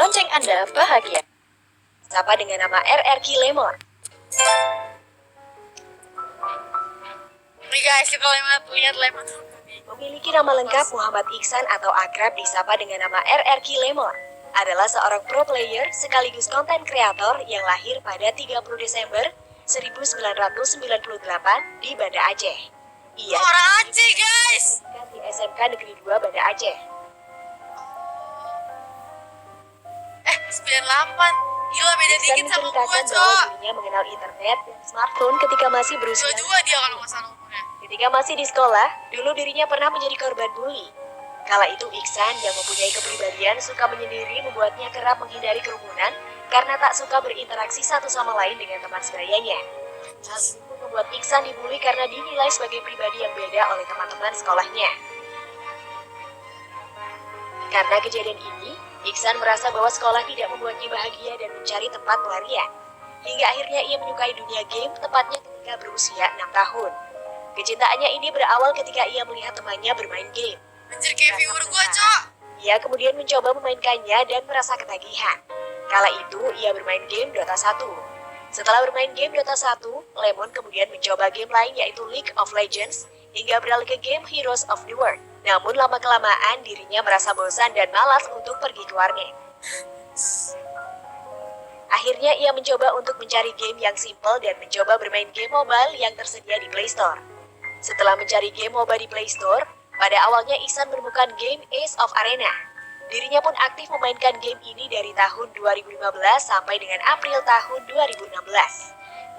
lonceng Anda bahagia. Sapa dengan nama RRQ Lemon. Nih guys, kita lihat Lemon. Memiliki nama lengkap Muhammad Iksan atau akrab disapa dengan nama RRQ Lemon. Adalah seorang pro player sekaligus konten kreator yang lahir pada 30 Desember 1998 di Banda Aceh. Ia orang Aceh guys. di SMK Negeri 2 Banda Aceh. 98. Gila beda Iksan dikit sama menceritakan gua, bahwa Cok. dirinya mengenal internet dan smartphone ketika masih berusia. Dua dia kalau nggak salah umurnya. Ketika masih di sekolah, dulu dirinya pernah menjadi korban bully. Kala itu Iksan yang mempunyai kepribadian suka menyendiri membuatnya kerap menghindari kerumunan karena tak suka berinteraksi satu sama lain dengan teman sebayanya. Hal ini pun membuat Iksan dibully karena dinilai sebagai pribadi yang beda oleh teman-teman sekolahnya. Karena kejadian ini, Iksan merasa bahwa sekolah tidak membuatnya bahagia dan mencari tempat pelarian. Hingga akhirnya ia menyukai dunia game, tepatnya ketika berusia 6 tahun. Kecintaannya ini berawal ketika ia melihat temannya bermain game. Anjir kayak viewer gua, Cok. Ia kemudian mencoba memainkannya dan merasa ketagihan. Kala itu, ia bermain game Dota 1. Setelah bermain game Dota 1, Lemon kemudian mencoba game lain yaitu League of Legends, hingga beralih ke game Heroes of the World. Namun lama-kelamaan dirinya merasa bosan dan malas untuk pergi ke warnet. Akhirnya ia mencoba untuk mencari game yang simple dan mencoba bermain game mobile yang tersedia di Play Store. Setelah mencari game MOBA di Play Store, pada awalnya Iksan menemukan game Ace of Arena. Dirinya pun aktif memainkan game ini dari tahun 2015 sampai dengan April tahun 2016.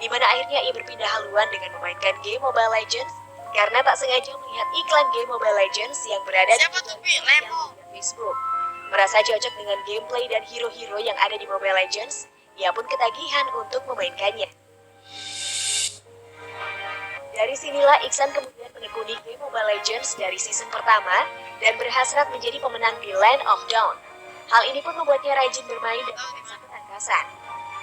Di mana akhirnya ia berpindah haluan dengan memainkan game Mobile Legends karena tak sengaja melihat iklan game Mobile Legends yang berada Siapa tuh, Pi? Lemon. di Facebook. Merasa cocok dengan gameplay dan hero-hero yang ada di Mobile Legends, ia pun ketagihan untuk memainkannya. Dari sinilah Iksan kemudian menekuni game Mobile Legends dari season pertama dan berhasrat menjadi pemenang di Land of Dawn. Hal ini pun membuatnya rajin bermain dengan ketangkasan.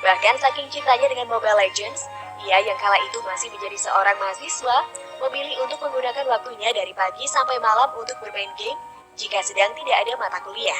Bahkan saking cintanya dengan Mobile Legends, ia yang kala itu masih menjadi seorang mahasiswa, memilih untuk menggunakan waktunya dari pagi sampai malam untuk bermain game jika sedang tidak ada mata kuliah.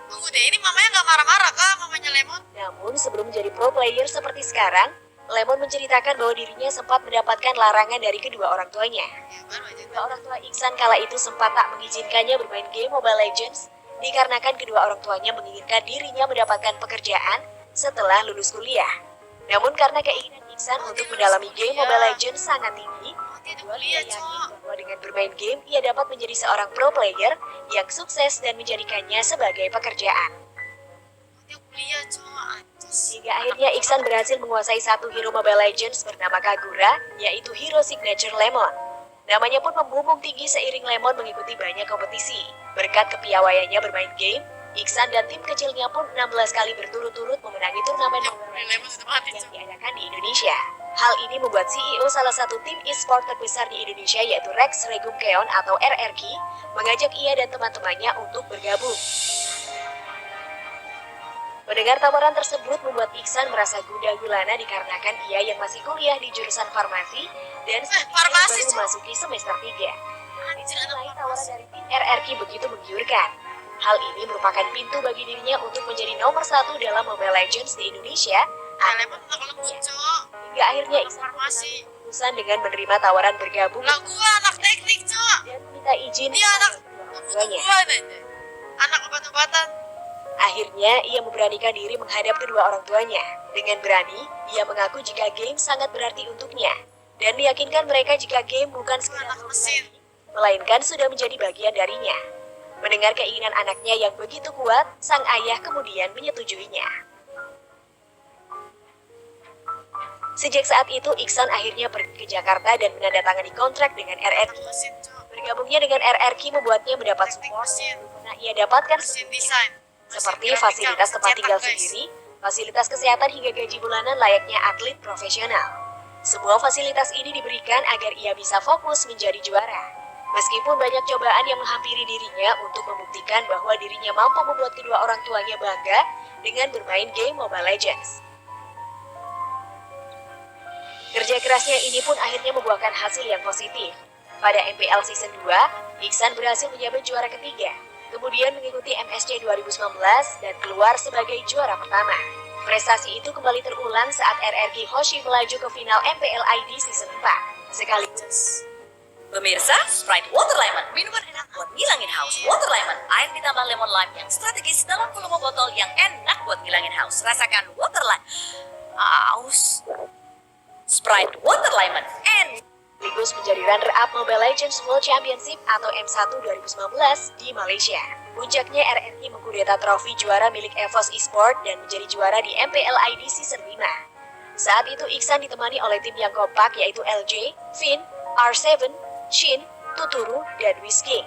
Tunggu deh, ini mamanya nggak marah-marah kah mamanya Lemon? Namun sebelum menjadi pro player seperti sekarang, Lemon menceritakan bahwa dirinya sempat mendapatkan larangan dari kedua orang tuanya. Ya, baru aja. Kedua orang tua Iksan kala itu sempat tak mengizinkannya bermain game Mobile Legends, dikarenakan kedua orang tuanya menginginkan dirinya mendapatkan pekerjaan setelah lulus kuliah. Namun karena keinginan Iksan untuk mendalami game Mobile Legends sangat tinggi, Dia udah kedua kuliah, yakin Cok. bahwa dengan bermain game ia dapat menjadi seorang pro player yang sukses dan menjadikannya sebagai pekerjaan. Dia kuliah, Cok. Anjir. Hingga akhirnya Iksan berhasil menguasai satu hero Mobile Legends bernama Kagura, yaitu hero signature Lemon. Namanya pun membumbung tinggi seiring Lemon mengikuti banyak kompetisi. Berkat kepiawaiannya bermain game, Iksan dan tim kecilnya pun 16 kali berturut-turut memenangi turnamen Mobile Lemon sudah mati, yang Cok. diadakan di Indonesia. Hal ini membuat CEO salah satu tim e-sport terbesar di Indonesia yaitu Rex Regumkeon atau RRQ mengajak ia dan teman-temannya untuk bergabung. Mendengar tawaran tersebut membuat Iksan merasa gundah gulana dikarenakan ia yang masih kuliah di jurusan farmasi dan farmasi, baru Cok. memasuki semester 3. Anjir, ada Selain tawaran farmasi. dari tim RRQ begitu menggiurkan. Hal ini merupakan pintu bagi dirinya untuk menjadi nomor 1 dalam Mobile Legends di Indonesia. Lemon tuh lembut, Cok. Hingga akhirnya Iksan Farmasi. keputusan dengan menerima tawaran bergabung Lah gua anak teknik, Cok. dan meminta izin Dia anak orang tuanya. obat-obatan aja. Anak obat-obatan. Akhirnya ia memberanikan diri menghadap kedua orang tuanya. Dengan berani, ia mengaku jika game sangat berarti untuknya dan meyakinkan mereka jika game bukan sekedar Anak mesin. melainkan sudah menjadi bagian darinya. Mendengar keinginan anaknya yang begitu kuat, sang ayah kemudian menyetujuinya. Sejak saat itu, Iksan akhirnya pergi ke Jakarta dan menandatangani kontrak dengan RRQ. Anak mesin, Cok. Bergabungnya dengan RRQ membuatnya mendapat Teknik support mesin. yang ia dapatkan Mesin desain. Mesin seperti grafika, fasilitas tempat cetak, tinggal guys. sendiri, fasilitas kesehatan hingga gaji bulanan layaknya atlet profesional. Semua fasilitas ini diberikan agar ia bisa fokus menjadi juara. Meskipun banyak cobaan yang menghampiri dirinya untuk membuktikan bahwa dirinya mampu membuat kedua orang tuanya bangga dengan bermain game Mobile Legends. Kerja kerasnya ini pun akhirnya membuahkan hasil yang positif. Pada MPL Season 2, Iksan berhasil menjabat juara ketiga. Kemudian mengikuti MSC 2019 dan keluar sebagai juara pertama. Prestasi itu kembali terulang saat RRQ Hoshi melaju ke final MPLID Season 4. Sekaligus Pemirsa, Sprite Water Lemon, minuman enak buat ngilangin haus. Water Lemon, air ditambah lemon lime yang strategis dalam volume botol yang enak buat ngilangin haus. Rasakan Water Lemon. Haus. Sprite Water Lemon, sekaligus menjadi runner-up Mobile Legends World Championship atau M1 2019 di Malaysia. Puncaknya RRQ mengkudeta trofi juara milik EVOS Esport dan menjadi juara di MPLID Season 5. Saat itu Iksan ditemani oleh tim yang kompak yaitu LJ, Finn, R7, Shin, Tuturu, dan Whiskey.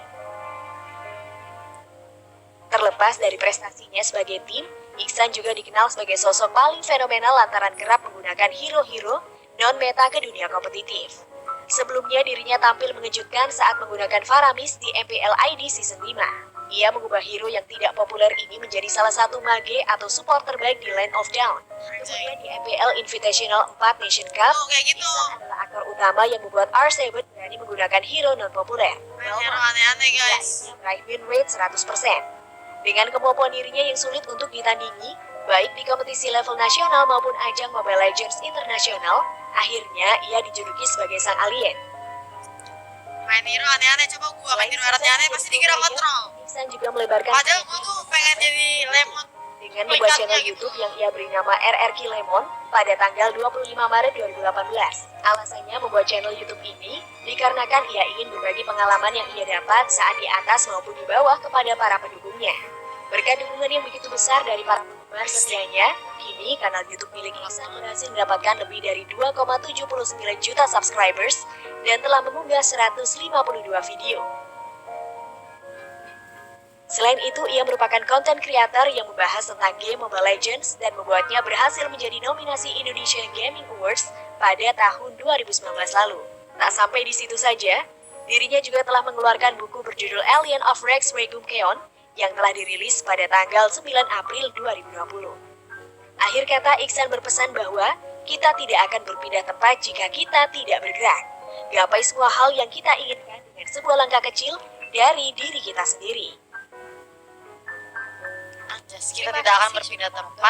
Terlepas dari prestasinya sebagai tim, Iksan juga dikenal sebagai sosok paling fenomenal lantaran kerap menggunakan hero-hero non-meta ke dunia kompetitif. Sebelumnya dirinya tampil mengejutkan saat menggunakan Faramis di MPLID Season 5. Ia mengubah hero yang tidak populer ini menjadi salah satu mage atau support terbaik di Land of Dawn. Kemudian di MPL Invitational 4 Nation Cup, Oh, kayak gitu. Iksan adalah aktor utama yang membuat R7 berani menggunakan hero non-populer. Main hero aneh-aneh guys. Meraih win rate 100%. Dengan kemampuan dirinya yang sulit untuk ditandingi, baik di kompetisi level nasional maupun ajang Mobile Legends internasional, akhirnya ia dijuluki sebagai sang alien. Main hero aneh-aneh, coba gua main hero aneh-aneh pasti dikira kontrol. Iksan juga melebarkan Padahal gua tuh pengen jadi lemon. dengan membuat channel Peringkatnya gitu. YouTube yang ia beri nama RRQ Lemon pada tanggal 25 Maret 2018. Alasannya membuat channel YouTube ini dikarenakan ia ingin berbagi pengalaman yang ia dapat saat di atas maupun di bawah kepada para pendukungnya. Berkat dukungan yang begitu besar dari para penggemar setianya, kini kanal YouTube milik Iksan berhasil mendapatkan lebih dari 2,79 juta subscribers dan telah mengunggah 152 video. Selain itu, ia merupakan konten kreator yang membahas tentang game Mobile Legends dan membuatnya berhasil menjadi nominasi Indonesia Gaming Awards pada tahun 2019 lalu. Tak sampai di situ saja, dirinya juga telah mengeluarkan buku berjudul Alien of Rex Regum Keon yang telah dirilis pada tanggal 9 April 2020. Akhir kata, Iksan berpesan bahwa kita tidak akan berpindah tempat jika kita tidak bergerak. Gapai semua hal yang kita inginkan dengan sebuah langkah kecil dari diri kita sendiri. Anjas, kita tidak akan berpindah tempat.